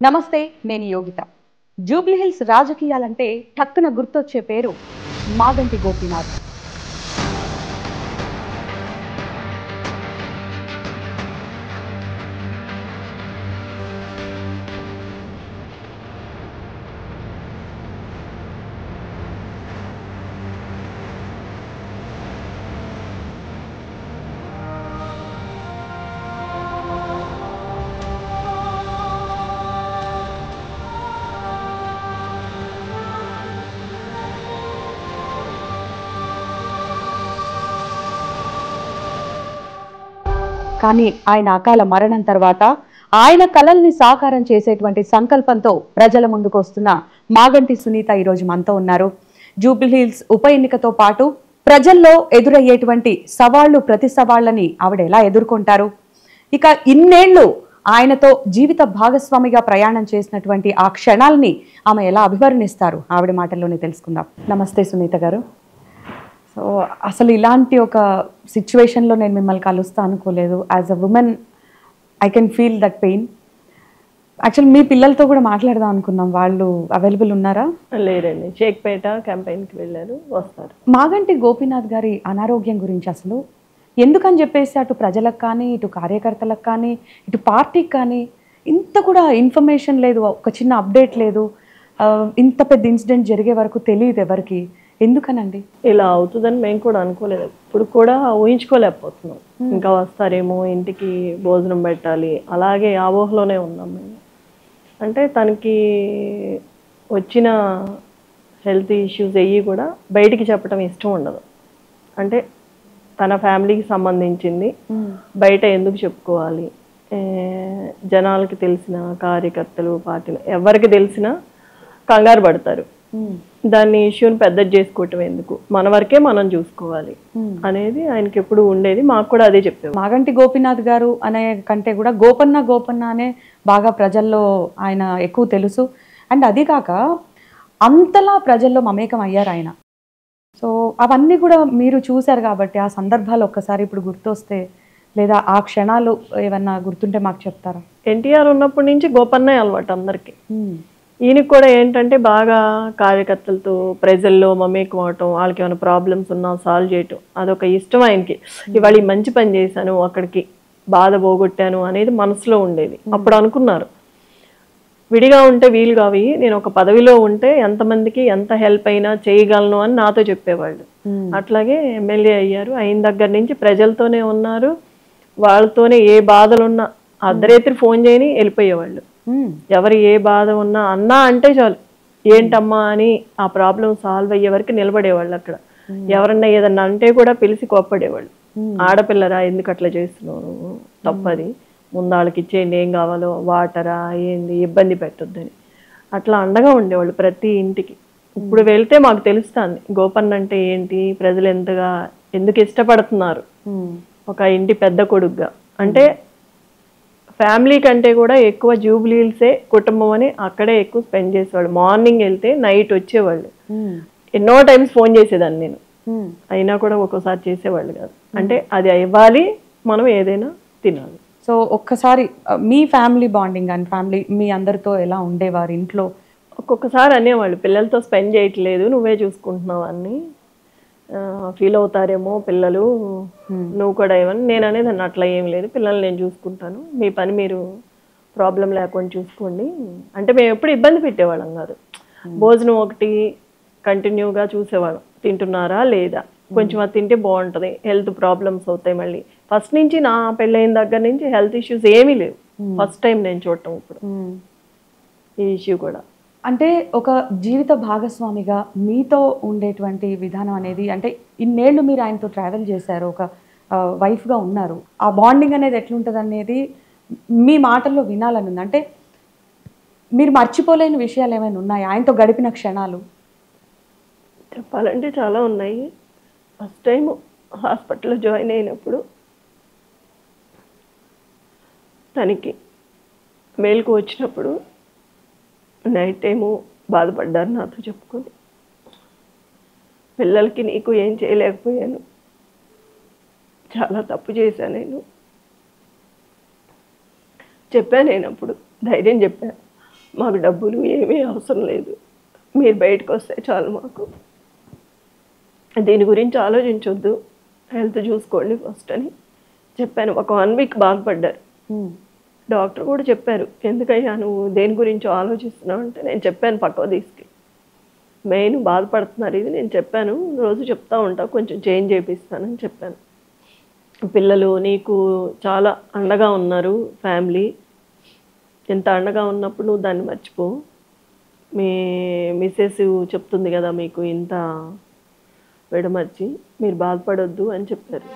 నమస్తే, నేను యోగిత. జూబ్లీహిల్స్ రాజకీయాలంటే టక్కున గుర్తొచ్చే పేరు మాగంటి గోపీనాథ్. కానీ ఆయన అకాల మరణం తర్వాత ఆయన కలల్ని సాకారం చేసేటువంటి సంకల్పంతో ప్రజల ముందుకు వస్తున్న మాగంటి సునీత ఈరోజు మనతో ఉన్నారు. జూబ్లీహిల్స్ ఉప ఎన్నికతో పాటు ప్రజల్లో ఎదురయ్యేటువంటి సవాళ్లు ప్రతి సవాళ్లని ఆవిడ ఎలా ఎదుర్కొంటారు, ఇక ఇన్నేళ్లు ఆయనతో జీవిత భాగస్వామిగా ప్రయాణం చేసినటువంటి ఆ క్షణాలని ఆమె ఎలా అభివర్ణిస్తారు, ఆవిడ మాటల్లోనే తెలుసుకుందాం. నమస్తే సునీత గారు. సో అసలు ఇలాంటి ఒక సిచ్యువేషన్లో నేను మిమ్మల్ని కలుస్తా అనుకోలేదు. As a woman I can feel that pain. Actually మీ పిల్లలతో కూడా మాట్లాడదాం అనుకున్నాం, వాళ్ళు అవైలబుల్ ఉన్నారా? లేరండి, షేక్పేట క్యాంపెయిన్కి వెళ్ళారు, వస్తారు. మాగంటి గోపీనాథ్ గారి అనారోగ్యం గురించి అసలు ఎందుకని చెప్పేసి అటు ప్రజలకు కానీ ఇటు కార్యకర్తలకు కానీ ఇటు పార్టీకి కానీ ఇంత కూడా ఇన్ఫర్మేషన్ లేదు, ఒక చిన్న అప్డేట్ లేదు, ఇంత పెద్ద ఇన్సిడెంట్ జరిగే వరకు తెలియదు ఎవరికి, ఎందుకనండి? ఇలా అవుతుందని మేము కూడా అనుకోలేదు, ఇప్పుడు కూడా ఊహించుకోలేకపోతున్నాం. ఇంకా వస్తారేమో, ఇంటికి భోజనం పెట్టాలి, అలాగే ఆ ఊహలోనే ఉన్నాం మేము. అంటే తనకి వచ్చిన హెల్త్ ఇష్యూస్ అయ్యి కూడా బయటికి చెప్పడం ఇష్టం ఉండదు. అంటే తన ఫ్యామిలీకి సంబంధించింది బయట ఎందుకు చెప్పుకోవాలి, జనాలకి తెలిసిన కార్యకర్తలు పార్టీలు ఎవరికి తెలిసినా కంగారు పడతారు. దాన్ని ఇష్యూని పెద్దది చేసుకోవటం ఎందుకు, మన వరకే మనం చూసుకోవాలి అనేది ఆయనకి ఎప్పుడు ఉండేది. మాకు కూడా అదే చెప్పేది. మాగంటి గోపీనాథ్ గారు అనే కంటే కూడా గోపన్న అనే బాగా ప్రజల్లో ఆయన ఎక్కువ తెలుసు. అండ్ అది కాక అంతలా ప్రజల్లో మమేకం అయ్యారు ఆయన. సో అవన్నీ కూడా మీరు చూశారు కాబట్టి ఆ సందర్భాలు ఒక్కసారి ఇప్పుడు గుర్తొస్తే లేదా ఆ క్షణాలు ఏమన్నా గుర్తుంటే మాకు చెప్తారా? ఎన్టీఆర్ ఉన్నప్పటి నుంచి గోపన్నే అలవాటు అందరికి. ఈయనకి కూడా ఏంటంటే బాగా కార్యకర్తలతో ప్రజల్లో మమేకం అవటం, వాళ్ళకి ఏమైనా ప్రాబ్లమ్స్ ఉన్నా సాల్వ్ చేయటం అదొక ఇష్టం ఆయనకి. ఇవాళ ఈ మంచి పని చేశాను, అక్కడికి బాధ పోగొట్టాను అనేది మనసులో ఉండేది. అప్పుడు అనుకున్నారు విడిగా ఉంటే వీలు కావి, నేను ఒక పదవిలో ఉంటే ఎంతమందికి ఎంత హెల్ప్ అయినా చేయగలను అని నాతో చెప్పేవాళ్ళు. అట్లాగే ఎమ్మెల్యే అయ్యారు, అయిన దగ్గర నుంచి ప్రజలతోనే ఉన్నారు. వాళ్ళతోనే ఏ బాధలున్నా అర్ధరాత్రి ఫోన్ చేయని వెళ్ళిపోయేవాళ్ళు. ఎవరు ఏ బాధ ఉన్నా అన్నా అంటే చాలు, ఏంటమ్మా అని ఆ ప్రాబ్లం సాల్వ్ అయ్యే వరకు నిలబడేవాళ్ళు అక్కడ. ఎవరన్నా ఏదన్నా అంటే కూడా పిలిచి కోప్పడేవాళ్ళు. ఆడపిల్లరా ఎందుకు అట్లా చేస్తున్నావు, తప్పది, ముందు వాళ్ళకి ఇచ్చేయండి, ఏం కావాలో వాటరా ఏంది, ఇబ్బంది పెట్టొద్దని అట్లా అండగా ఉండేవాళ్ళు ప్రతి ఇంటికి. ఇప్పుడు వెళ్తే మాకు తెలుస్తుంది గోపన్న అంటే ఏంటి, ప్రజలు ఎంతగా ఎందుకు ఇష్టపడుతున్నారు ఒక ఇంటి పెద్ద కొడుకుగా. అంటే ఫ్యామిలీ కంటే కూడా ఎక్కువ జూబ్లీహిల్సే కుటుంబం అని అక్కడే ఎక్కువ స్పెండ్ చేసేవాళ్ళు. మార్నింగ్ వెళ్తే నైట్ వచ్చేవాళ్ళు. ఎన్నో టైమ్స్ ఫోన్ చేసేదాన్ని నేను, అయినా కూడా ఒక్కోసారి చేసేవాళ్ళు కాదు. అంటే అది ఇవ్వాలి, మనం ఏదైనా తినాలి. సో ఒక్కసారి మీ ఫ్యామిలీ బాండింగ్ అండ్ ఫ్యామిలీ మీ అందరితో ఎలా ఉండేవారు ఇంట్లో? ఒక్కొక్కసారి అనేవాళ్ళు పిల్లలతో స్పెండ్ చేయట్లేదు, నువ్వే చూసుకుంటున్నావు అని ఫీల్ అవుతారేమో పిల్లలు, నువ్వు కూడా ఏమని. నేను అనేది అట్లా ఏం లేదు, పిల్లల్ని నేను చూసుకుంటాను, మీ పని మీరు ప్రాబ్లం లేకుండా చూసుకోండి. అంటే మేము ఎప్పుడు ఇబ్బంది పెట్టేవాళ్ళం కాదు. భోజనం ఒకటి కంటిన్యూగా చూసేవాళ్ళం, తింటున్నారా లేదా, కొంచెం అది తింటే బాగుంటుంది, హెల్త్ ప్రాబ్లమ్స్ అవుతాయి. మళ్ళీ ఫస్ట్ నుంచి నా పెళ్ళైన దగ్గర నుంచి హెల్త్ ఇష్యూస్ ఏమీ లేవు. ఫస్ట్ టైం నేను చూడటం ఇప్పుడు ఈ ఇష్యూ కూడా. అంటే ఒక జీవిత భాగస్వామిగా మీతో ఉండేటువంటి విధానం అనేది, అంటే ఇన్నేళ్ళు మీరు ఆయనతో ట్రావెల్ చేశారు, ఒక వైఫ్గా ఉన్నారు, ఆ బాండింగ్ అనేది ఎట్లుంటుంది అనేది మీ మాటల్లో వినాలని ఉంది. అంటే మీరు మర్చిపోలేని విషయాలు ఏమైనా ఉన్నాయి ఆయనతో గడిపిన క్షణాలు? చెప్పాలంటే చాలా ఉన్నాయి. ఫస్ట్ టైం హాస్పిటల్లో జాయిన్ అయినప్పుడు తనకి మేలుకు వచ్చినప్పుడు నైట్ టైము బాధపడ్డారు నాతో చెప్పుకొని. పిల్లలకి నీకు ఏం చేయలేకపోయాను, చాలా తప్పు చేశాను నేను చెప్పాను. నేను అప్పుడు ధైర్యం చెప్పాను, మాకు డబ్బులు ఏమీ అవసరం లేదు, మీరు బయటకు వస్తే చాలు, మాకు దీని గురించి ఆలోచించొద్దు, హెల్త్ చూసుకోండి ఫస్ట్ అని చెప్పాను. ఒక 1 వీక్ బాగుపడ్డారు. డాక్టర్ కూడా చెప్పారు, ఎందుకయ్యా నువ్వు దేని గురించో ఆలోచిస్తున్నావు అంటే నేను చెప్పాను పక్కకు తీసుకెళ్ళి, మెయిన్ బాధపడుతున్నారు ఇది నేను చెప్పాను, రోజు చెప్తా ఉంటా, కొంచెం చేంజ్ చేపిస్తానని చెప్పాను. పిల్లలు నీకు చాలా అండగా ఉన్నారు, ఫ్యామిలీ ఎంత అండగా ఉన్నప్పుడు నువ్వు దాన్ని మర్చిపో, మీ మిస్సెస్ చెప్తుంది కదా మీకు ఇంత విడమర్చి, మీరు బాధపడొద్దు అని చెప్పారు.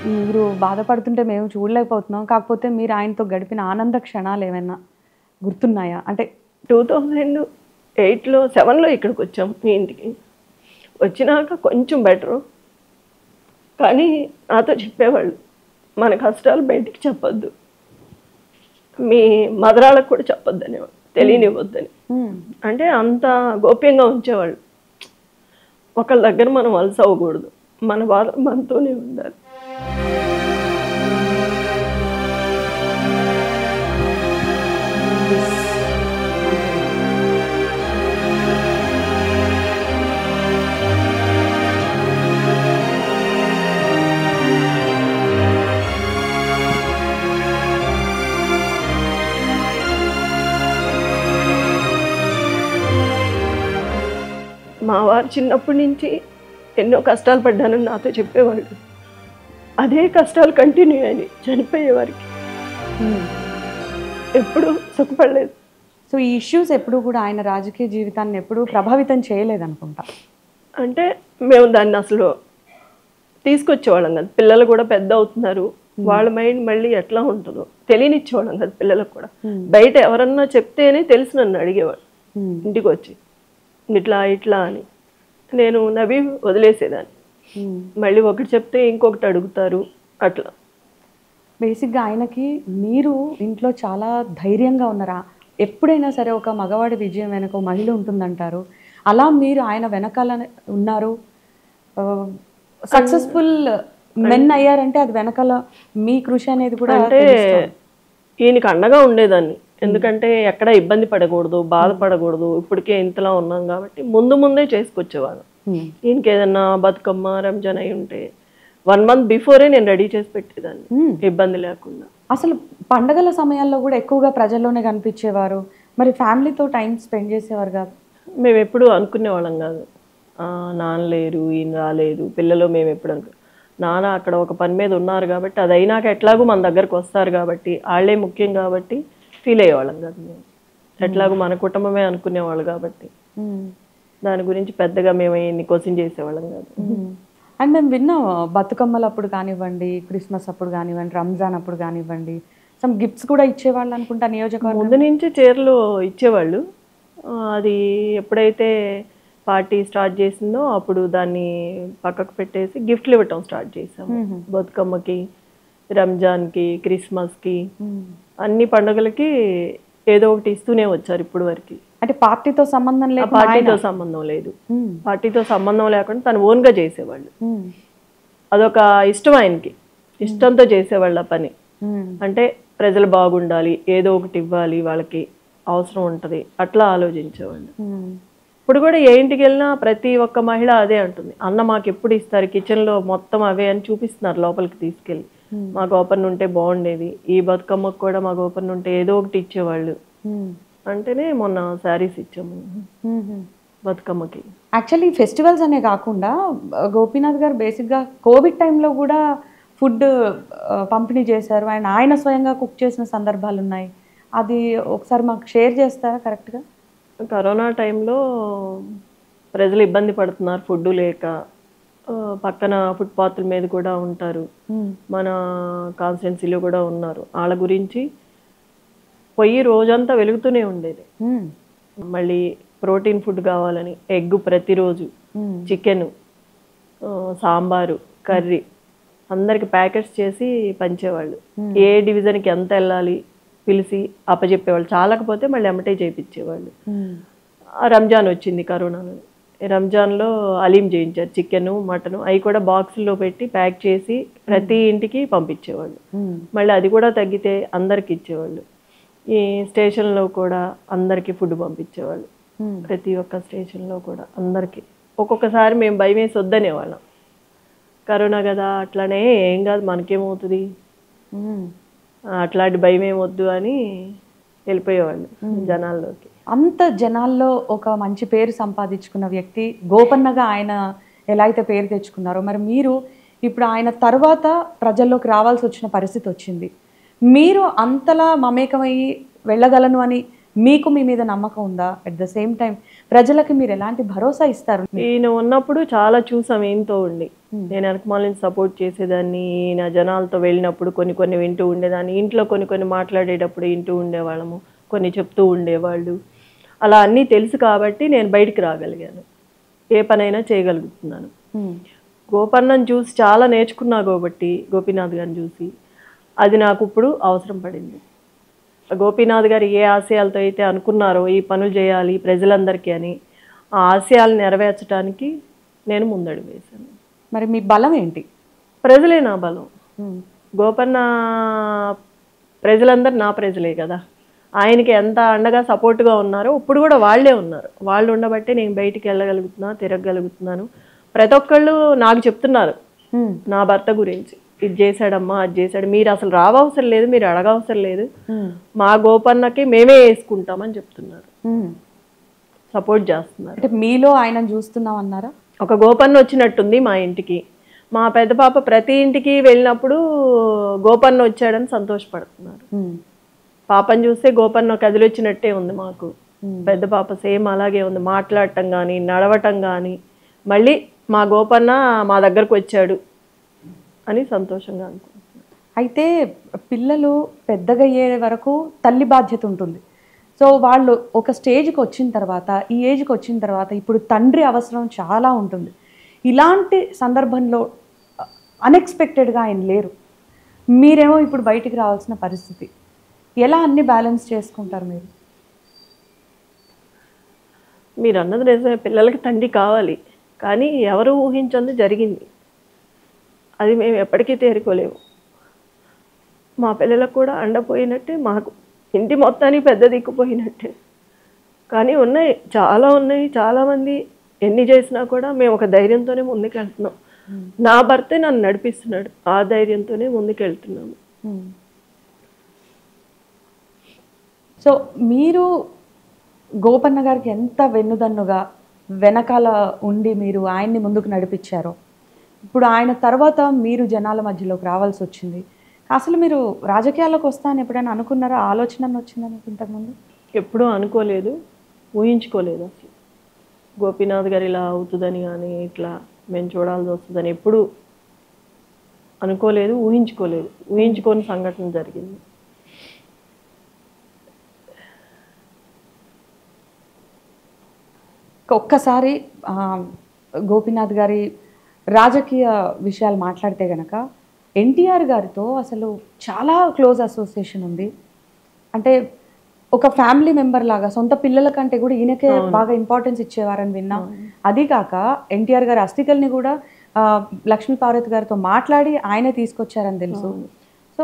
మీరు బాధపడుతుంటే మేము చూడలేకపోతున్నాం, కాకపోతే మీరు ఆయనతో గడిపిన ఆనంద క్షణాలు ఏమైనా గుర్తున్నాయా? అంటే 2008లో 7లో ఇక్కడికి వచ్చాం మీ ఇంటికి. వచ్చినాక కొంచెం బెటరు, కానీ నాతో చెప్పేవాళ్ళు మన కష్టాలు బయటికి చెప్పొద్దు, మీ మదరాళ్ళకు కూడా చెప్పొద్దు అనేవాళ్ళు, తెలియనివ్వద్దని. అంటే అంత గోప్యంగా ఉంచేవాళ్ళు. ఒకళ్ళ దగ్గర మనం వలస అవ్వకూడదు, మన బాధ మనతోనే ఉండాలి. మా వారు చిన్నప్పటి నుంచి ఎన్నో కష్టాలు పడ్డానని నాతో చెప్పేవాళ్ళు. అదే కష్టాలు కంటిన్యూ అయ్యి చనిపోయే వారికి ఎప్పుడు సుఖపడలేదు. సో ఈ ఇష్యూస్ ఎప్పుడు కూడా ఆయన రాజకీయ జీవితాన్ని ఎప్పుడు ప్రభావితం చేయలేదనుకుంటా. అంటే మేము దాన్ని అసలు తీసుకొచ్చేవాళ్ళం కదా, పిల్లలు కూడా పెద్ద అవుతున్నారు, వాళ్ళ మైండ్ మళ్ళీ ఎట్లా ఉంటుందో తెలియనిచ్చేవాళ్ళం కదా పిల్లలకు కూడా. బయట ఎవరన్నా చెప్తేనే తెలిసి నన్ను అడిగేవాడు ఇంటికి వచ్చి, ఇట్లా ఇట్లా అని. నేను నవ్వి వదిలేసేదాన్ని. మళ్ళీ ఒకటి చెప్తే ఇంకొకటి అడుగుతారు అట్లా. బేసిక్గా ఆయనకి మీరు ఇంట్లో చాలా ధైర్యంగా ఉన్నారా? ఎప్పుడైనా సరే ఒక మగవాడి విజయం వెనక ఒక మహిళ ఉంటుందంటారు, అలా మీరు ఆయన వెనకాల ఉన్నారు, సక్సెస్ఫుల్ మెన్ అయ్యారంటే అది వెనకాల మీ కృషి అనేది కూడా. అంటే ఈయనకి అండగా ఉండేదాన్ని, ఎందుకంటే ఎక్కడ ఇబ్బంది పడకూడదు, బాధపడకూడదు, ఇప్పటికే ఇంతలా ఉన్నాం కాబట్టి ముందే చేసుకొచ్చేవాడు. ఈయనకి ఏదన్నా బతుకమ్మ రంజాన్ అయి ఉంటే 1 month బిఫోరే నేను రెడీ చేసి పెట్టేదాన్ని, ఇబ్బంది లేకుండా. అసలు పండగల సమయాల్లో కూడా ఎక్కువగా ప్రజల్లోనే కనిపించేవారు, మరి ఫ్యామిలీతో టైం స్పెండ్ చేసేవారు కాదు? మేము ఎప్పుడు అనుకునేవాళ్ళం కాదు, నాన్న లేరు, ఈయన రాలేదు, పిల్లలు మేము ఎప్పుడు నాన్న అక్కడ ఒక పని మీద ఉన్నారు కాబట్టి అది అయినాక ఎట్లాగూ మన దగ్గరకు వస్తారు కాబట్టి వాళ్ళే ముఖ్యం కాబట్టి ఫీల్ అయ్యేవాళ్ళం కాదు మేము. ఎట్లాగూ మన కుటుంబమే అనుకునేవాళ్ళు కాబట్టి దాని గురించి పెద్దగా మేము ఇన్ని క్వశ్చన్ చేసేవాళ్ళం కాదు. అండ్ మేము విన్నాం, బతుకమ్మలు అప్పుడు కానివ్వండి, క్రిస్మస్ అప్పుడు కానివ్వండి, రంజాన్ అప్పుడు కానివ్వండి, సమ్ గిఫ్ట్స్ కూడా ఇచ్చేవాళ్ళు అనుకుంటా నియోజకవర్గం ముందు నుంచి చీరలు ఇచ్చేవాళ్ళు. అది ఎప్పుడైతే పార్టీ స్టార్ట్ చేసిందో అప్పుడు దాన్ని పక్కకు పెట్టేసి గిఫ్ట్లు ఇవ్వటం స్టార్ట్ చేసాము. బతుకమ్మకి, రంజాన్కి, క్రిస్మస్కి, అన్ని పండుగలకి ఏదో ఒకటి ఇస్తూనే వచ్చారు ఇప్పుడు వరకు. అంటే పార్టీతో సంబంధం లేదు, పార్టీతో సంబంధం లేదు, పార్టీతో సంబంధం లేకుండా తను ఓన్గా చేసేవాళ్ళు. అదొక ఇష్టం ఆయనకి, ఇష్టంతో చేసేవాళ్ళు ఆ పని. అంటే ప్రజలు బాగుండాలి, ఏదో ఒకటి ఇవ్వాలి, వాళ్ళకి అవసరం ఉంటుంది, అట్లా ఆలోచించేవాళ్ళు. ఇప్పుడు కూడా ఏ ఇంటికి వెళ్ళినా ప్రతి ఒక్క మహిళ అదే అంటుంది, అన్న మాకు ఎప్పుడు ఇస్తారు, కిచెన్లో మొత్తం అవే అని చూపిస్తున్నారు లోపలికి తీసుకెళ్ళి. మా గోపన్ ఉంటే బాగుండేది, ఈ బతుకమ్మకు కూడా మా గోపన్ ఉంటే ఏదో ఒకటి ఇచ్చేవాళ్ళు అంటేనే మొన్న శారీస్ ఇచ్చాము బతుకమ్మకి. యాక్చువల్లీ ఫెస్టివల్స్ అనే కాకుండా గోపీనాథ్ గారు బేసిక్గా కోవిడ్ టైంలో కూడా ఫుడ్ పంపిణీ చేశారు, ఆయన స్వయంగా కుక్ చేసిన సందర్భాలు ఉన్నాయి. అది ఒకసారి మాకు షేర్ చేస్తారా? కరెక్ట్గా కరోనా టైంలో ప్రజలు ఇబ్బంది పడుతున్నారు ఫుడ్ లేక, పక్కన ఫుట్పాత్ల మీద కూడా ఉంటారు, మన కాన్స్టిట్యున్సీలో కూడా ఉన్నారు, వాళ్ళ గురించి పొయ్యి రోజంతా వెలుగుతూనే ఉండేది. మళ్ళీ ప్రోటీన్ ఫుడ్ కావాలని ఎగ్ ప్రతిరోజు, చికెన్, సాంబారు, కర్రీ అందరికి ప్యాకెట్స్ చేసి పంచేవాళ్ళు. ఏ డివిజన్కి ఎంత వెళ్ళాలి పిలిచి అప్పచెప్పేవాళ్ళు, చాలకపోతే మళ్ళీ ఎమ్మటే చేయించేవాళ్ళు. రంజాన్ వచ్చింది కరోనాలో, రంజాన్లో హలీం చేయించారు, చికెను మటను అవి కూడా బాక్సుల్లో పెట్టి ప్యాక్ చేసి ప్రతి ఇంటికి పంపించేవాళ్ళు. మళ్ళీ అది కూడా తగ్గితే అందరికి ఇచ్చేవాళ్ళు. ఈ స్టేషన్లో కూడా అందరికీ ఫుడ్ పంపించేవాళ్ళు, ప్రతి ఒక్క స్టేషన్లో కూడా అందరికీ. ఒక్కొక్కసారి మేము భయం వేసి వద్దనేవాళ్ళం, కరోనా కదా అట్లానే ఏం కాదు మనకేమవుతుంది, అట్లాంటి భయం ఏమొద్దు అని వెళ్ళిపోయేవాళ్ళు జనాల్లోకి. అంత జనాల్లో ఒక మంచి పేరు సంపాదించుకున్న వ్యక్తి గోపన్నగా ఆయన ఎలా అయితే పేరు తెచ్చుకున్నారో, మరి మీరు ఇప్పుడు ఆయన తర్వాత ప్రజల్లోకి రావాల్సి వచ్చిన పరిస్థితి వచ్చింది. మీరు అంతలా మమేకమయ్యి వెళ్ళగలను అని మీకు మీ మీద నమ్మకం ఉందా? అట్ ద సేమ్ టైం ప్రజలకి మీరు ఎలాంటి భరోసా ఇస్తారు? ఈయన ఉన్నప్పుడు చాలా చూసాం ఈయనతో ఉండి. నేను వెనకమాలని సపోర్ట్ చేసేదాన్ని, ఈయన జనాలతో వెళ్ళినప్పుడు కొన్ని వింటూ ఉండేదాన్ని, ఇంట్లో కొన్ని మాట్లాడేటప్పుడు వింటూ ఉండేవాళ్ళము, కొన్ని చెప్తూ ఉండేవాళ్ళు. అలా అన్నీ తెలుసు కాబట్టి నేను బయటికి రాగలిగాను, ఏ పనైనా చేయగలుగుతున్నాను. గోపన్నను చూసి చాలా నేర్చుకున్నా కాబట్టి, గోపీనాథ్ గారిని చూసి అది నాకు ఇప్పుడు అవసరం పడింది. గోపీనాథ్ గారు ఏ ఆశయాలతో అయితే అనుకున్నారో ఈ పనులు చేయాలి ప్రజలందరికీ అని, ఆ ఆశయాలు నెరవేర్చడానికి నేను ముందడుగు వేశాను. మరి మీ బలం ఏంటి? ప్రజలే నా బలం. గోపన్న ప్రజలందరూ నా ప్రజలే కదా, ఆయనకి ఎంత అండగా సపోర్ట్గా ఉన్నారో ఇప్పుడు కూడా వాళ్ళే ఉన్నారు. వాళ్ళు ఉండబట్టే నేను బయటికి వెళ్ళగలుగుతున్నా, తిరగగలుగుతున్నాను. ప్రతి ఒక్కళ్ళు నాకు చెప్తున్నారు నా భర్త గురించి, ఇది చేశాడమ్మా, అది చేశాడు, మీరు అసలు రావవసరం లేదు, మీరు అడగవసరం లేదు, మా గోపన్నకి మేమే వేసుకుంటామని చెప్తున్నారు, సపోర్ట్ చేస్తున్నారు. అంటే మీలో ఆయన చూస్తున్నాం అన్నారా? ఒక గోపన్న వచ్చినట్టుంది మా ఇంటికి. మా పెద్ద పాప ప్రతి ఇంటికి వెళ్ళినప్పుడు గోపన్న వచ్చాడని సంతోషపడుతున్నారు. పాపని చూస్తే గోపన్న కదిలొచ్చినట్టే ఉంది మాకు. పెద్ద పాప సేమ్ అలాగే ఉంది, మాట్లాడటం కానీ నడవటం కానీ, మళ్ళీ మా గోపన్న మా దగ్గరకు వచ్చాడు అని సంతోషంగా అనుకుంటున్నాను. అయితే పిల్లలు పెద్దగా అయ్యే వరకు తల్లి బాధ్యత ఉంటుంది. సో వాళ్ళు ఒక స్టేజ్కి వచ్చిన తర్వాత, ఈ ఏజ్కి వచ్చిన తర్వాత ఇప్పుడు తండ్రి అవసరం చాలా ఉంటుంది. ఇలాంటి సందర్భంలో అన్ఎక్స్పెక్టెడ్గా ఆయన లేరు, మీరేమో ఇప్పుడు బయటికి రావాల్సిన పరిస్థితి. ఎలా అన్ని బ్యాలెన్స్ చేసుకుంటారు మీరు? మీరు అన్నది నిజమే, పిల్లలకి తండ్రి కావాలి, కానీ ఎవరు ఊహించింది జరిగింది, అది మేము ఎప్పటికీ తేరుకోలేము. మా పిల్లలకు కూడా అండపోయినట్టే, మాకు ఇంటి మొత్తానికి పెద్ద దిక్కుపోయినట్టే. కానీ ఉన్నాయి, చాలా ఉన్నాయి, చాలామంది ఎన్ని చేసినా కూడా మేము ఒక ధైర్యంతోనే ముందుకెళ్తున్నాం. నా భర్తే నన్ను నడిపిస్తున్నాడు, ఆ ధైర్యంతోనే ముందుకెళ్తున్నాము. సో మీరు గోపన్న గారికి ఎంత వెన్నుదన్నుగా వెనకాల ఉండి మీరు ఆయన్ని ముందుకు నడిపించారో, ఇప్పుడు ఆయన తర్వాత మీరు జనాల మధ్యలోకి రావాల్సి వచ్చింది. అసలు మీరు రాజకీయాల్లోకి వస్తానని ఎప్పుడైనా అనుకున్నారా? ఆలోచన వచ్చిందా మీకు ఇంతకుముందు? ఎప్పుడూ అనుకోలేదు, ఊహించుకోలేదు. అసలు గోపీనాథ్ గారు ఇలా అవుతుందని కానీ ఇట్లా మేము చూడాల్సి వస్తుందని ఎప్పుడు అనుకోలేదు, ఊహించుకోలేదు. ఊహించుకోని సంఘటన జరిగింది. ఒక్కసారి గోపీనాథ్ గారి రాజకీయ విషయాలు మాట్లాడితే గనక ఎన్టీఆర్ గారితో అసలు చాలా క్లోజ్ అసోసియేషన్ ఉంది. అంటే ఒక ఫ్యామిలీ మెంబర్ లాగా, సొంత పిల్లల కంటే కూడా ఈయనకే బాగా ఇంపార్టెన్స్ ఇచ్చేవారని విన్నాం. అది కాక ఎన్టీఆర్ గారి అస్థికల్ని కూడా లక్ష్మీ పార్వతి గారితో మాట్లాడి ఆయనే తీసుకొచ్చారని తెలుసు. సో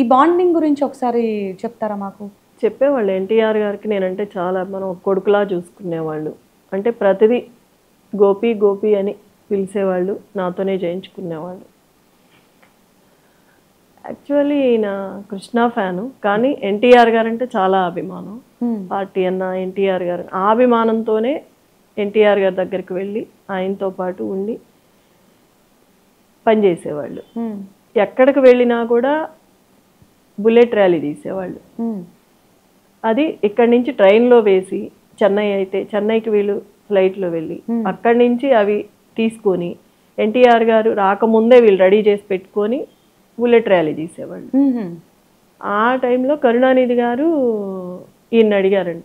ఈ బాండింగ్ గురించి ఒకసారి చెప్తారా మాకు? చెప్పేవాళ్ళు ఎన్టీఆర్ గారికి నేనంటే చాలా, మనం కొడుకులా చూసుకునేవాళ్ళు. అంటే ప్రతిదీ గోపి గోపి అని పిలిచేవాళ్ళు, నాతోనే చేయించుకునేవాళ్ళు. యాక్చువల్లీ ఈయన కృష్ణ ఫ్యాను, కానీ ఎన్టీఆర్ గారు అంటే చాలా అభిమానం. పార్టీ అన్న ఎన్టీఆర్ గారు, ఆ అభిమానంతోనే ఎన్టీఆర్ గారి దగ్గరికి వెళ్ళి ఆయనతో పాటు ఉండి పనిచేసేవాళ్ళు. ఎక్కడికి వెళ్ళినా కూడా బుల్లెట్ ర్యాలీ తీసేవాళ్ళు. అది ఇక్కడి నుంచి ట్రైన్లో వేసి, చెన్నై అయితే చెన్నైకి వీళ్ళు ఫ్లైట్లో వెళ్ళి అక్కడి నుంచి అవి తీసుకొని ఎన్టీఆర్ గారు రాకముందే వీళ్ళు రెడీ చేసి పెట్టుకొని బుల్లెట్ ర్యాలీ తీసేవాళ్ళు. ఆ టైంలో కరుణానిధి గారు ఈయన అడిగారంట,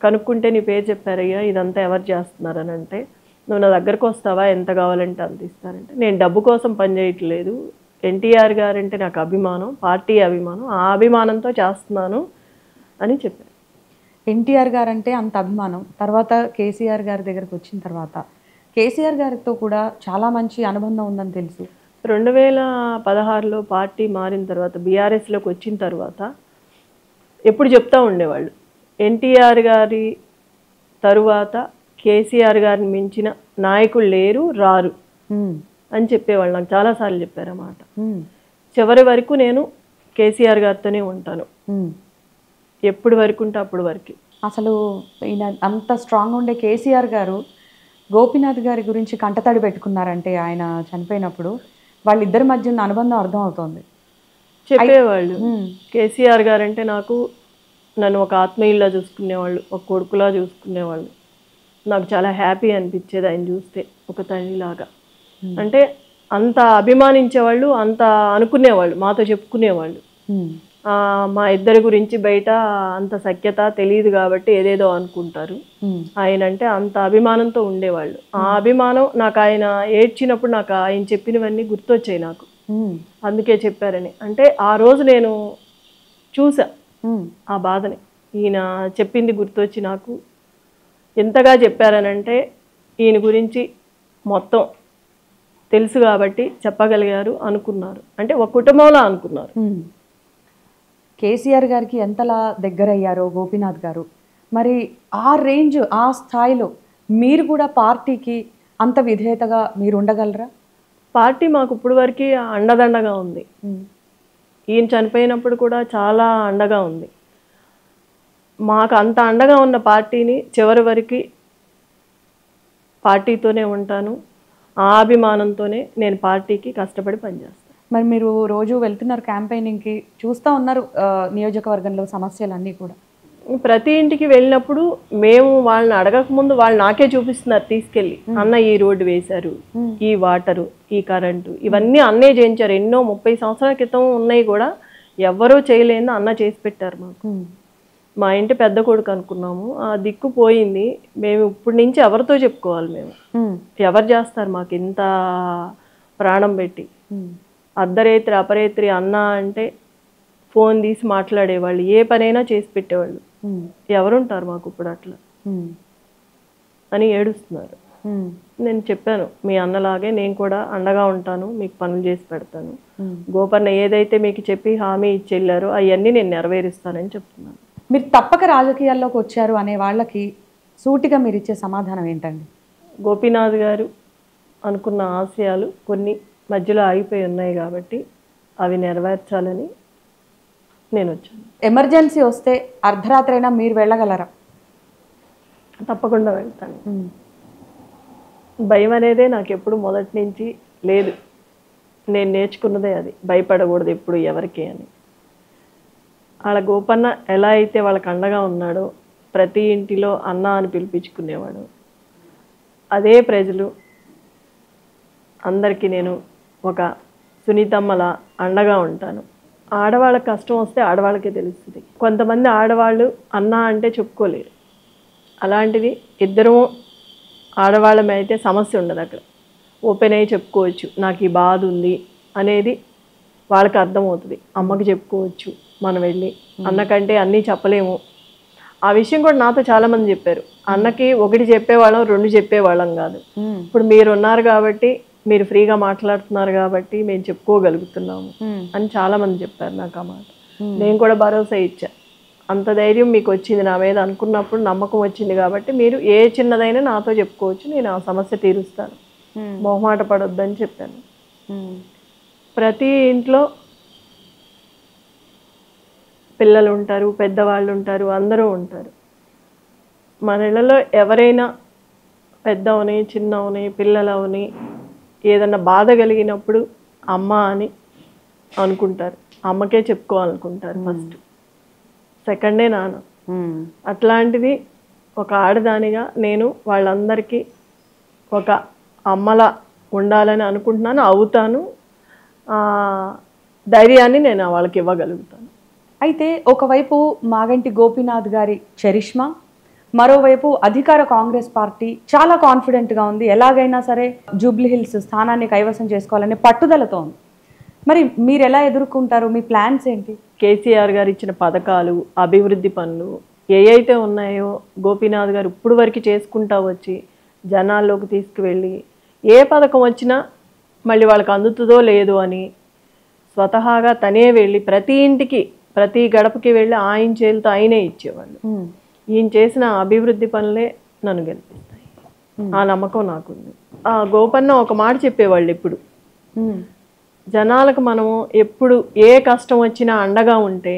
కనుక్కుంటే నీ పేరు చెప్పారయ్యా, ఇదంతా ఎవరు చేస్తున్నారని. అంటే నువ్వు నా దగ్గరకు వస్తావా, ఎంత కావాలంటే అంత ఇస్తారంటే, నేను డబ్బు కోసం పనిచేయట్లేదు, ఎన్టీఆర్ గారంటే నాకు అభిమానం, పార్టీ అభిమానం, ఆ అభిమానంతో చేస్తున్నాను అని చెప్పారు. ఎన్టీఆర్ గారు అంటే అంత అభిమానం, తర్వాత కేసీఆర్ గారి దగ్గరకు వచ్చిన తర్వాత కేసీఆర్ గారితో కూడా చాలా మంచి అనుబంధం ఉందని తెలుసు. 2016లో పార్టీ మారిన తర్వాత బీఆర్ఎస్లోకి వచ్చిన తర్వాత ఎప్పుడు చెప్తా ఉండేవాళ్ళు, ఎన్టీఆర్ గారి తరువాత కేసీఆర్ గారిని మించిన నాయకులు లేరు, రారు అని చెప్పేవాళ్ళు. నాకు చాలాసార్లు చెప్పారన్నమాట. చివరి వరకు నేను కేసీఆర్ గారితోనే ఉంటాను, ఎప్పుడు వరకు ఉంటే అప్పుడు వరకు. అసలు ఈయన అంత స్ట్రాంగ్ ఉండే కేసీఆర్ గారు గోపీనాథ్ గారి గురించి కంటతడి పెట్టుకున్నారంటే ఆయన చనిపోయినప్పుడు వాళ్ళిద్దరి మధ్య ఉన్న అనుబంధం అర్థం అవుతోంది. చెప్పేవాళ్ళు కేసీఆర్ గారు అంటే నన్ను ఒక ఆత్మీయుల్లా చూసుకునేవాళ్ళు, ఒక కొడుకులా చూసుకునేవాళ్ళు. నాకు చాలా హ్యాపీ అనిపించేది ఆయన చూస్తే, ఒక తల్లిలాగా. అంటే అంత అభిమానించేవాళ్ళు, అంత అనుకునేవాళ్ళు, మాతో చెప్పుకునేవాళ్ళు. మా ఇద్దరి గురించి బయట అంత సఖ్యత తెలియదు కాబట్టి ఏదేదో అనుకుంటారు. ఆయన అంటే అంత అభిమానంతో ఉండేవాళ్ళు. ఆ అభిమానం నాకు, ఆయన ఏడ్చినప్పుడు నాకు ఆయన చెప్పినవన్నీ గుర్తొచ్చాయి నాకు. అందుకే చెప్పారని. అంటే ఆ రోజు నేను చూసా ఆ బాధని. ఈయన చెప్పింది గుర్తొచ్చి నాకు ఎంతగా చెప్పారనంటే, ఈయన గురించి మొత్తం తెలుసు కాబట్టి చెప్పగలిగారు, అనుకున్నారు. అంటే ఒక కుటుంబంలో అనుకున్నారు. కేసీఆర్ గారికి ఎంతలా దగ్గరయ్యారో గోపీనాథ్ గారు, మరి ఆ రేంజ్, ఆ స్థాయిలో మీరు కూడా పార్టీకి అంత విధేయతగా మీరు ఉండగలరా? పార్టీ మాకు ఇప్పుడు వరకు అండదండగా ఉంది. ఈయన చనిపోయినప్పుడు కూడా చాలా అండగా ఉంది. మాకు అంత అండగా ఉన్న పార్టీని చివరి వరకు పార్టీతోనే ఉంటాను. ఆ అభిమానంతోనే నేను పార్టీకి కష్టపడి పనిచేస్తాను. మరి మీరు రోజు వెళ్తున్నారు క్యాంపెయినింగ్కి, చూస్తూ ఉన్నారు నియోజకవర్గంలో సమస్యలన్నీ కూడా. ప్రతి ఇంటికి వెళ్ళినప్పుడు మేము వాళ్ళని అడగక ముందు వాళ్ళు నాకే చూపిస్తున్నారు తీసుకెళ్ళి, అన్న ఈ రోడ్డు వేశారు, ఈ వాటరు, ఈ కరెంటు, ఇవన్నీ అన్నే చేయించారు. ఎన్నో 30 సంవత్సరాల క్రితం ఉన్నాయి కూడా ఎవరూ చేయలేని అన్న చేసి పెట్టారు మాకు. మా ఇంటి పెద్ద కొడుకు అనుకున్నాము, ఆ దిక్కు పోయింది. మేము ఇప్పటి నుంచి ఎవరితో చెప్పుకోవాలి? మేము ఎవరు చేస్తారు మాకు ఇంత ప్రాణం పెట్టి? అర్ధరేత్రి అపరేత్రి అన్న అంటే ఫోన్ తీసి మాట్లాడేవాళ్ళు, ఏ పనైనా చేసి పెట్టేవాళ్ళు. ఎవరుంటారు మాకు ఇప్పుడు అట్లా అని ఏడుస్తున్నారు. నేను చెప్పాను, మీ అన్నలాగే నేను కూడా అండగా ఉంటాను, మీకు పనులు చేసి పెడతాను. గోపన్న ఏదైతే మీకు చెప్పి హామీ ఇచ్చి వెళ్ళారో అవన్నీ నేను నెరవేరుస్తానని చెప్తున్నాను. మీరు తప్పక రాజకీయాల్లోకి వచ్చారు అనే వాళ్ళకి సూటిగా మీరు ఇచ్చే సమాధానం ఏంటండి? గోపీనాథ్ గారు అనుకున్న ఆశయాలు కొన్ని మధ్యలో ఆగిపోయి ఉన్నాయి కాబట్టి అవి నెరవేర్చాలని నేను వచ్చాను. ఎమర్జెన్సీ వస్తే అర్ధరాత్రి అయినా మీరు వెళ్ళగలరా? తప్పకుండా వెళ్తాను. భయం అనేదే నాకు ఎప్పుడు మొదటి నుంచి లేదు. నేను నేర్చుకున్నదే అది, భయపడకూడదు ఎప్పుడు ఎవరికి అని. వాళ్ళ గోపన్న ఎలా అయితే వాళ్ళకి అండగా ఉన్నాడో, ప్రతి ఇంటిలో అన్న అని పిలిపించుకునేవాడు, అదే ప్రజలు అందరికీ నేను ఒక సునీతమ్మలా అండగా ఉంటాను. ఆడవాళ్ళకి కష్టం వస్తే ఆడవాళ్ళకే తెలుస్తుంది. కొంతమంది ఆడవాళ్ళు అన్న అంటే చెప్పుకోలేరు. అలాంటిది ఇద్దరము ఆడవాళ్ళమే అయితే సమస్య ఉండదు. అక్కడ ఓపెన్ అయ్యి చెప్పుకోవచ్చు, నాకు ఈ బాధ ఉంది అనేది వాళ్ళకి అర్థమవుతుంది. అమ్మకి చెప్పుకోవచ్చు మనం వెళ్ళి, అన్నకంటే అన్నీ చెప్పలేము. ఆ విషయం కూడా నాతో చాలామంది చెప్పారు. అన్నకి ఒకటి చెప్పేవాళ్ళం, 2 చెప్పేవాళ్ళం కాదు. ఇప్పుడు మీరు ఉన్నారు కాబట్టి, మీరు ఫ్రీగా మాట్లాడుతున్నారు కాబట్టి మేము చెప్పుకోగలుగుతున్నాము అని చాలామంది చెప్పారు నాకు ఆ మాట. నేను కూడా భరోసా ఇచ్చా, అంత ధైర్యం మీకు వచ్చింది నా మీద అనుకున్నప్పుడు, నమ్మకం వచ్చింది కాబట్టి మీరు ఏ చిన్నదైనా నాతో చెప్పుకోవచ్చు, నేను ఆ సమస్య తీరుస్తాను, మొహమాట పడొద్దని చెప్పాను. ప్రతి ఇంట్లో పిల్లలు ఉంటారు, పెద్దవాళ్ళు ఉంటారు, అందరూ ఉంటారు. మన ఇళ్ళలో ఎవరైనా పెద్దవని, చిన్నవని, పిల్లలవని ఏదన్నా బాధ కలిగినప్పుడు అమ్మ అని అనుకుంటారు, అమ్మకే చెప్పుకోవాలనుకుంటారు ఫస్ట్, సెకండే నాన్న. అట్లాంటిది ఒక ఆడదానిగా నేను వాళ్ళందరికీ ఒక అమ్మలా ఉండాలని అనుకుంటున్నాను, అవుతాను. ధైర్యాన్ని నేను వాళ్ళకి ఇవ్వగలుగుతాను. అయితే ఒకవైపు మాగంటి గోపీనాథ్ గారి చరిష్మా, మరోవైపు అధికార కాంగ్రెస్ పార్టీ చాలా కాన్ఫిడెంట్గా ఉంది, ఎలాగైనా సరే జూబ్లీ హిల్స్ స్థానాన్ని కైవసం చేసుకోవాలనే పట్టుదలతో ఉంది. మరి మీరు ఎలా ఎదుర్కొంటారు? మీ ప్లాన్స్ ఏంటి? కేసీఆర్ గారు ఇచ్చిన పథకాలు, అభివృద్ధి పనులు ఏవైతే ఉన్నాయో గోపీనాథ్ గారు ఇప్పుడు వరకు చేసుకుంటా వచ్చి జనాల్లోకి తీసుకువెళ్ళి ఏ పథకం వచ్చినా మళ్ళీ వాళ్ళకి అందుతుందో లేదో అని స్వతహాగా తనే వెళ్ళి ప్రతి ఇంటికి ప్రతి గడపకి వెళ్ళి ఆయన చేతులతో ఆయనే ఇచ్చేవాళ్ళు. ఈయన చేసిన అభివృద్ధి పనులే నన్ను గెలిపిస్తాయి, ఆ నమ్మకం నాకుంది. ఆ గోపన్న ఒక మాట చెప్పేవాళ్ళు ఎప్పుడు, జనాలకు మనము ఎప్పుడు ఏ కష్టం వచ్చినా అండగా ఉంటే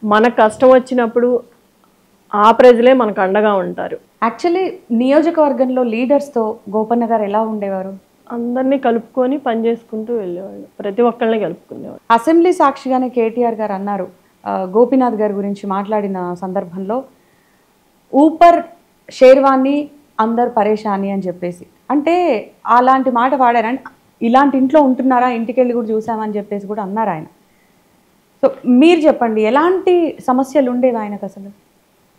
మనకు కష్టం వచ్చినప్పుడు ఆ ప్రజలే మనకు అండగా ఉంటారు. యాక్చువల్లీ నియోజకవర్గంలో లీడర్స్తో గోపన్న గారు ఎలా ఉండేవారు? అందరినీ కలుపుకొని పనిచేసుకుంటూ వెళ్ళేవాళ్ళు, ప్రతి ఒక్కళ్ళని కలుపుకునేవాళ్ళు. అసెంబ్లీ సాక్షిగానే కేటీఆర్ గారు అన్నారు, గోపీనాథ్ గారి గురించి మాట్లాడిన సందర్భంలో, ఊపర్ షేర్వాణి అందరు పరేషాని అని చెప్పేసి, అంటే అలాంటి మాట వాడారని, ఇలాంటి ఇంట్లో ఉంటున్నారా, ఇంటికి వెళ్ళి కూడా చూసామని చెప్పేసి కూడా అన్నారు ఆయన. సో మీరు చెప్పండి, ఎలాంటి సమస్యలు ఉండేవి ఆయనకు అసలు?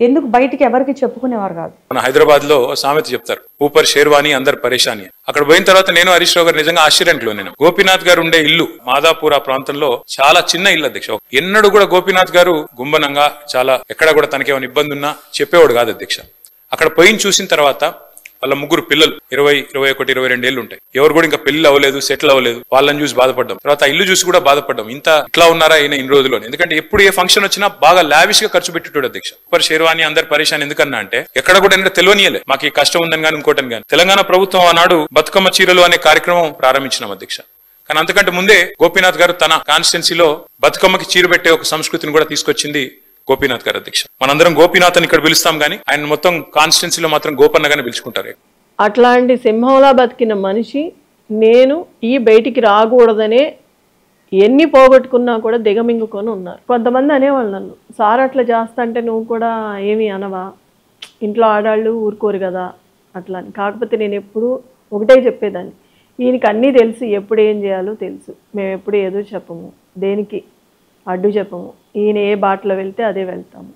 ఎందుకు బయటికి ఎవరికి చెప్పుకునేవారు కాదు? మన హైదరాబాద్ లో సామెత చెప్తారు, ఊపర్ షేర్వాణి అందరు పరేషాని. అక్కడ పోయిన తర్వాత నేను హరీష్ రావు గారు నిజంగా ఆశ్చర్యంలో నేను, గోపీనాథ్ గారు ఉండే ఇల్లు మాదాపూర్ ప్రాంతంలో చాలా చిన్న ఇల్లు అధ్యక్ష. ఎన్నడూ కూడా గోపీనాథ్ గారు గుంబనంగా చాలా ఎక్కడ కూడా తనకేమైనా ఇబ్బంది ఉన్నా చెప్పేవాడు కాదు అధ్యక్ష. అక్కడ పోయిన చూసిన తర్వాత వాళ్ళ ముగ్గురు పిల్లలు 20, 21, 22 ఏళ్ళు ఉంటాయి. ఎవరు కూడా ఇంకా పెళ్లి అవ్వలేదు, సెటిల్ అవ్వలేదు. వాళ్ళని చూసి బాధపడ్డాం, తర్వాత ఇల్లు చూసి కూడా బాధపడ్డాం, ఇట్లా ఉన్నారా ఈయన ఇన్ని రోజుల్లో. ఎందుకంటే ఎప్పుడు ఏ ఫంక్షన్ వచ్చినా బాగా లావిష్ గా ఖర్చు పెట్టేటోడు అధ్యక్ష. ఊపర్ షేర్వాణి అందరు పరేషాన్ ఎందుకన్నా అంటే, ఎక్కడ కూడా ఏంటంటే తెలియనియలే మాకు ఈ కష్టం ఉందని కానీ ఇంకోటని కానీ. తెలంగాణ ప్రభుత్వం ఆనాడు బతుకమ్మ చీరలు అనే కార్యక్రమం ప్రారంభించినాం అధ్యక్ష. కానీ అంతకంటే ముందే గోపీనాథ్ గారు తన కాన్స్టిట్యున్సీలో బతుకమ్మకి చీర పెట్టే ఒక సంస్కృతిని కూడా తీసుకొచ్చింది గోపీనాథ్ గారు అధ్యక్ష. మనందరం గోపీనాథ్ అని ఇక్కడ పిలుస్తాం కానీ ఆయన మొత్తం కాన్స్టిట్యున్సీలో మాత్రం గోపన్నగానే పిలుచుకుంటారు. అట్లాంటి సింహంలా బతికిన మనిషి నేను ఈ బయటికి రాకూడదనే ఎన్ని పోగొట్టుకున్నా కూడా దిగమింగుకొని ఉన్నారు. కొంతమంది అనేవాళ్ళు నన్ను, సార్ అట్లా చేస్తా అంటే నువ్వు కూడా ఏమీ అనవా, ఇంట్లో ఆడాళ్ళు ఊరుకోరు కదా అట్లా అని. కాకపోతే నేను ఎప్పుడు ఒకటే చెప్పేదాన్ని, ఈయనకి అన్నీ తెలుసు, ఎప్పుడు ఏం చేయాలో తెలుసు. మేము ఎప్పుడు ఏదో చెప్పము, దేనికి అడ్డు చెప్పము. ఈయన ఏ బాటలో వెళ్తే అదే వెళ్తాము,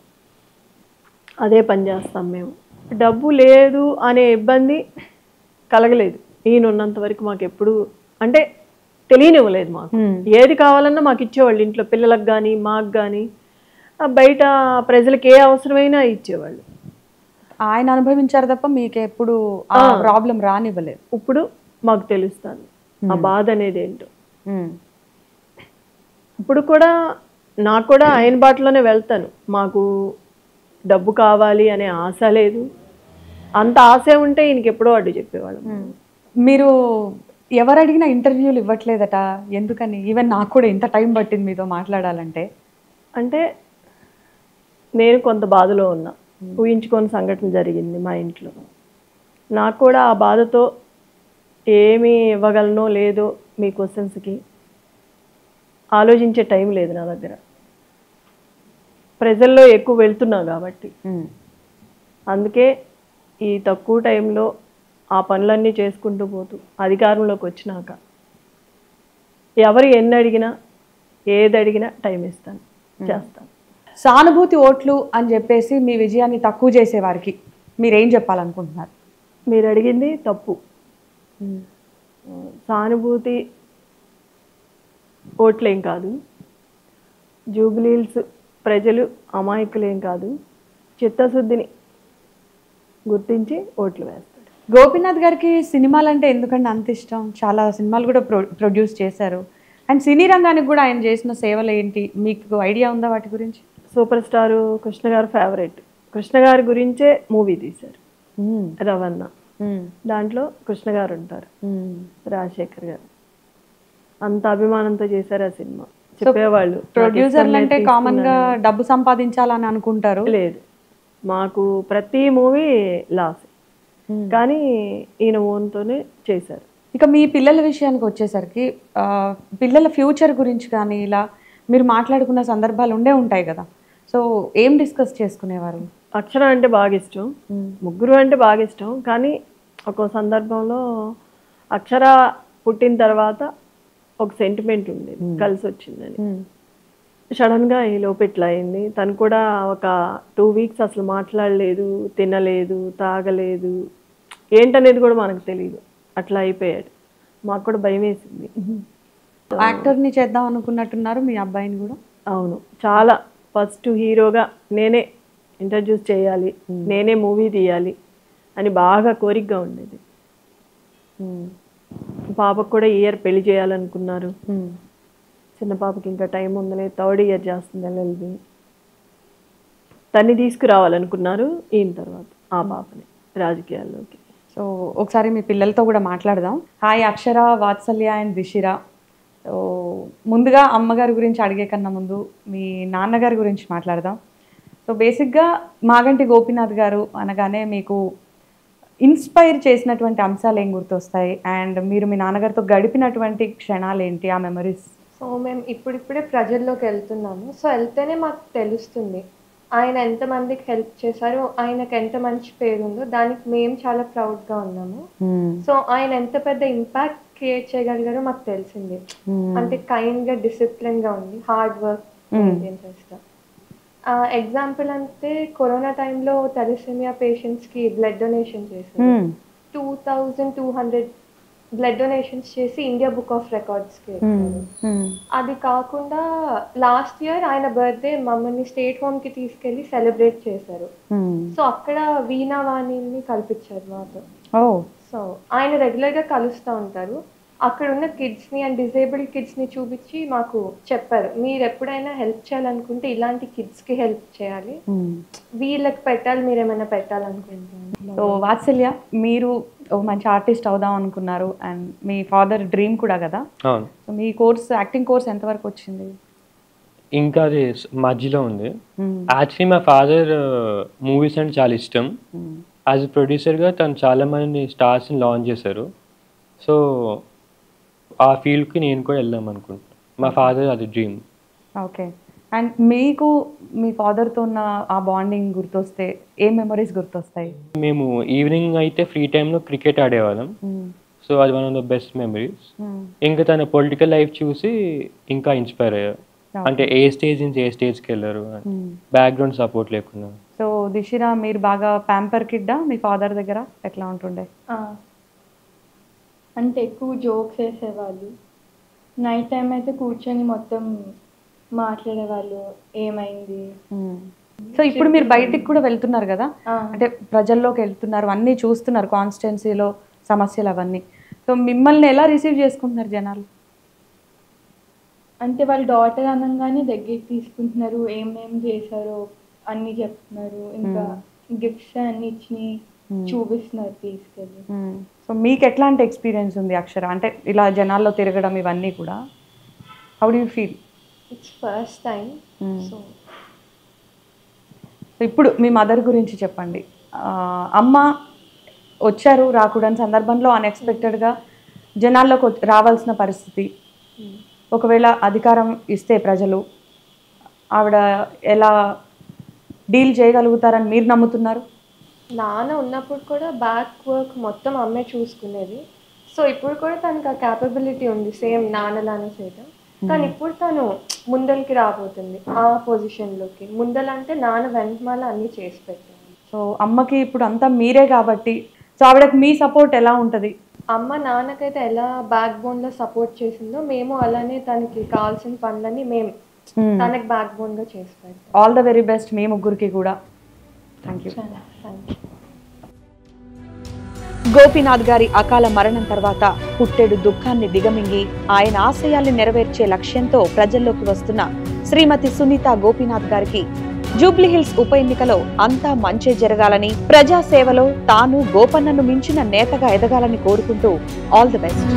అదే పని చేస్తాం. మేము డబ్బు లేదు అనే ఇబ్బంది కలగలేదు ఈయన ఉన్నంత వరకు. మాకు ఎప్పుడు అంటే తెలియనివ్వలేదు. మాకు ఏది కావాలన్నా మాకు ఇచ్చేవాళ్ళు, ఇంట్లో పిల్లలకు కానీ మాకు కానీ, బయట ప్రజలకు ఏ అవసరమైనా ఇచ్చేవాళ్ళు. ఆయన అనుభవించారు తప్ప మీకు ఎప్పుడు ఆ ప్రాబ్లం రానివ్వలేదు. ఇప్పుడు మాకు తెలుస్తుంది ఆ బాధ అనేది ఏంటో. ఇప్పుడు కూడా నాకు కూడా ఆయన బాటలోనే వెళ్తాను. మాకు డబ్బు కావాలి అనే ఆశ లేదు. అంత ఆశ ఉంటే ఈయనకి ఎప్పుడో అడ్డు చెప్పేవాళ్ళం. మీరు ఎవరు అడిగినా ఇంటర్వ్యూలు ఇవ్వట్లేదట, ఎందుకని? ఈవెన్ నాకు కూడా ఇంత టైం పట్టింది మీతో మాట్లాడాలంటే. అంటే నేను కొంత బాధలో ఉన్నా, ఊహించుకొని సంఘటన జరిగింది మా ఇంట్లో. నాకు కూడా ఆ బాధతో ఏమి ఇవ్వగలనో లేదో మీ క్వశ్చన్స్కి ఆలోచించే టైం లేదు నా దగ్గర. ప్రజల్లో ఎక్కువ వెళ్తున్నా కాబట్టి అందుకే ఈ తక్కువ టైంలో ఆ పనులన్నీ చేసుకుంటూ పోతూ అధికారంలోకి వచ్చినాక ఎవరు ఎన్ని అడిగినా ఏది అడిగినా టైం ఇస్తాను, చేస్తాను. సానుభూతి ఓట్లు అని చెప్పేసి మీ విజయాన్ని తక్కువ చేసేవారికి మీరేం చెప్పాలనుకుంటున్నారు? మీరు అడిగింది తప్పు. సానుభూతి ఓట్లేం కాదు, జూబ్లీహిల్స్ ప్రజలు అమాయకులేం కాదు, చిత్తశుద్ధిని గుర్తించి ఓట్లు వేస్తారు. గోపీనాథ్ గారికి సినిమాలు అంటే ఎందుకంటే అంత ఇష్టం? చాలా సినిమాలు కూడా ప్రొడ్యూస్ చేశారు. అండ్ సినీ రంగానికి కూడా ఆయన చేసిన సేవలు ఏంటి, మీకు ఐడియా ఉందా వాటి గురించి? సూపర్ స్టారు కృష్ణ గారు ఫేవరెట్. కృష్ణ గారి గురించే మూవీ తీశారు రవణ. దాంట్లో కృష్ణ గారు ఉంటారు, రాజశేఖర్ గారు. అంత అభిమానంతో చేశారు ఆ సినిమా. చెప్పేవాళ్ళు ప్రొడ్యూసర్లు అంటే కామన్ గా డబ్బు సంపాదించాలని అనుకుంటారు. లేదు, మాకు ప్రతి మూవీ లాస్, కానీ ఈయన ఓన్తోనే చేశారు. ఇక మీ పిల్లల విషయానికి వచ్చేసరికి పిల్లల ఫ్యూచర్ గురించి కానీ ఇలా మీరు మాట్లాడుకున్న సందర్భాలు ఉండే ఉంటాయి కదా, సో ఏం డిస్కస్ చేసుకునేవారు? అక్షర అంటే బాగా ఇష్టం, ముగ్గురు అంటే బాగా ఇష్టం. కానీ ఒక సందర్భంలో అక్షర పుట్టిన తర్వాత ఒక సెంటిమెంట్ ఉండేది, కలిసి వచ్చిందని. సడన్గా ఈ లోపు ఇట్లా అయింది. తను కూడా ఒక 2 వీక్స్ అసలు మాట్లాడలేదు, తినలేదు, తాగలేదు, ఏంటనేది కూడా మనకు తెలియదు. అట్లా అయిపోయాడు. మాకు కూడా భయం వేసింది. యాక్టర్ని చేద్దాం అనుకున్నట్టున్నారు మీ అబ్బాయిని కూడా? అవును, చాలా ఫస్ట్ హీరోగా నేనే ఇంట్రడ్యూస్ చేయాలి, నేనే మూవీ తీయాలి అని బాగా కోరికగా ఉండేది. పాపకు కూడా ఈ ఇయర్ పెళ్లి చేయాలనుకున్నారు. చిన్న పాపకి ఇంకా టైం ఉందని 3rd ఇయర్ చేస్తుంది LLB. తన్ని తీసుకురావాలనుకున్నారు ఈయన తర్వాత ఆ పాపని రాజకీయాల్లోకి. సో ఒకసారి మీ పిల్లలతో కూడా మాట్లాడదాం. Hi Akshara, Vatsalya and Dishira. So ముందుగా అమ్మగారి గురించి అడిగే కన్నా ముందు మీ నాన్నగారి గురించి మాట్లాడదాం. సో బేసిక్గా మాగంటి గోపీనాథ్ గారు అనగానే మీకు ఇన్స్పైర్ చేసినటువంటి అంశాలు ఏం గుర్తొస్తాయి, అండ్ మీరు మీ నాన్నగారితో గడిపినటువంటి క్షణాలు ఏంటి, ఆ మెమరీస్? సో మేము ఇప్పుడిప్పుడే ప్రజల్లోకి వెళ్తున్నాము. సో వెళ్తేనే మాకు తెలుస్తుంది ఆయన ఎంతమందికి హెల్ప్ చేశారు, ఆయనకు ఎంత మంచి పేరు ఉందో, దానికి మేము చాలా ప్రౌడ్గా ఉన్నాము. సో ఆయన ఎంత పెద్ద ఇంపాక్ట్ క్రియేట్ చేయగలిగారో మాకు తెలిసింది. అంటే కైండ్గా, డిసిప్లిన్గా ఉంది, హార్డ్ వర్క్ మెయింటైన్ చేస్తా. ఎగ్జాంపుల్ అంటే కరోనా టైంలో థాలసీమియా పేషెంట్స్కి బ్లడ్ డొనేషన్ చేశారు. 2200 బ్లడ్ డొనేషన్స్ చేసి ఇండియా బుక్ ఆఫ్ రికార్డ్స్కి ఎక్కారు. అది కాకుండా లాస్ట్ ఇయర్ ఆయన బర్త్డే మమ్మల్ని స్టేట్ హోమ్కి తీసుకెళ్ళి సెలబ్రేట్ చేశారు. సో అక్కడ వీణావాణిని కల్పించారు మాతో. సో ఆయన రెగ్యులర్గా కలుస్తూ ఉంటారు. అక్కడ ఉన్న కిడ్స్ని అండ్ డిజేబుల్డ్ కిడ్స్ని చూపించి మాకు చెప్పారు, మీరు ఎప్పుడైనా హెల్ప్ చేయాలనుకుంటే ఇలాంటి కిడ్స్కి హెల్ప్ చేయాలి, వీళ్ళకి పెట్టాలి, మీరు ఏమైనా పెట్టాలనుకుంటున్నారు. సో వాత్సల్య, మీరు ఒక మంచి ఆర్టిస్ట్ అవుదాం అనుకున్నారు, అండ్ మీ ఫాదర్ డ్రీమ్ కూడా కదా. సో మీ కోర్స్, యాక్టింగ్ కోర్స్ ఎంతవరకు వచ్చింది? ఇంకా అది మధ్యలో ఉంది. యాక్చువల్లీ మా ఫాదర్ మూవీస్ అంటే చాలా ఇష్టం. యాజ్ ఎ ప్రొడ్యూసర్గా తను చాలా మంది స్టార్స్ని లాంచ్ చేశారు. సో ఆ ఫీల్డ్కి నేను కూడా వెళ్దాం అనుకుంటున్నాను. మా ఫాదర్ అది డ్రీమ్. ఓకే. అండ్ మీకు మీ ఫాదర్తో ఉన్న ఆ బాండింగ్ గుర్తొస్తే ఏ మెమరీస్ గుర్తొస్తాయి? మేము ఈవినింగ్ అయితే ఫ్రీ టైంలో క్రికెట్ ఆడేవాళ్ళం. సో అది one of the best memories. ఇంకా తన పొలిటికల్ లైఫ్ చూసి ఇంకా ఇన్స్పైర్ అయ్యారు. అంటే ఏ స్టేజ్ నుంచి ఏ స్టేజ్కి వెళ్ళారు, బ్యాక్గ్రౌండ్ సపోర్ట్ లేకుండా. సో దిశిర, మీరు బాగా ప్యాంపర్ కిడ్డా మీ ఫాదర్ దగ్గర? ఎట్లా ఉంటుండే? అంటే ఎక్కువ జోక్స్ వేసేవాళ్ళు. నైట్ టైం అయితే కూర్చొని మొత్తం మాట్లాడేవాళ్ళు, ఏమైంది. సో ఇప్పుడు మీరు బయటికి కూడా వెళ్తున్నారు కదా, అంటే ప్రజల్లోకి వెళ్తున్నారు, అన్నీ చూస్తున్నారు, కాన్స్టిట్యున్సీలో సమస్యలు అవన్నీ. సో మిమ్మల్ని ఎలా రిసీవ్ చేసుకుంటున్నారు జనాలు? అంటే వాళ్ళ డాటర్ అనగానే దగ్గరికి తీసుకుంటున్నారు, ఏమేం చేశారో అన్నీ చెప్తున్నారు, ఇంకా గిఫ్ట్స్ అన్ని ఇచ్చి చూపిస్తున్నారు తీసుకెళ్ళి. సో మీకు ఎట్లాంటి ఎక్స్పీరియన్స్ ఉంది అక్షర, అంటే ఇలా జనాల్లో తిరగడం ఇవన్నీ కూడా? How do you feel? It's first time. So ఇప్పుడు మీ మదర్ గురించి చెప్పండి. అమ్మ వచ్చారు, రాకూడని సందర్భంలో అన్ఎక్స్పెక్టెడ్గా జనాల్లోకి రావాల్సిన పరిస్థితి. ఒకవేళ అధికారం ఇస్తే ప్రజలు ఆవిడ ఎలా డీల్ చేయగలుగుతారని మీరు నమ్ముతున్నారు? నాన్న ఉన్నప్పుడు కూడా బ్యాక్ వర్క్ మొత్తం అమ్మే చూసుకునేది. సో ఇప్పుడు కూడా తనకు ఆ క్యాపబిలిటీ ఉంది సేమ్ నాన్నలానే చేయడం. కానీ ఇప్పుడు తను ముందరికి రాబోతుంది ఆ పొజిషన్లోకి. ముందలంటే నాన్న వెంటమాల అన్నీ చేసి పెట్టాను. సో అమ్మకి ఇప్పుడు అంతా మీరే కాబట్టి, సో ఆవిడకి మీ సపోర్ట్ ఎలా ఉంటుంది? అమ్మ నాన్నకైతే ఎలా బ్యాక్ బోన్లో సపోర్ట్ చేసిందో మేము అలానే తనకి కావాల్సిన పనులన్నీ మేము తనకి బ్యాక్ బోన్గా చేసి పెడతాం. ఆల్ ద వెరీ బెస్ట్ మీ ముగ్గురికి కూడా. Thank you. గోపీనాథ్ గారి అకాల మరణం తర్వాత పుట్టెడు దుఃఖాన్ని దిగమింగి ఆయన ఆశయాల్ని నెరవేర్చే లక్ష్యంతో ప్రజల్లోకి వస్తున్న శ్రీమతి సునీత గోపీనాథ్ గారికి జూబ్లీహిల్స్ ఉప ఎన్నికలో అంతా మంచే జరగాలని, ప్రజాసేవలో తాను గోపన్నను మించిన నేతగా ఎదగాలని కోరుకుంటూ ఆల్ ది బెస్ట్.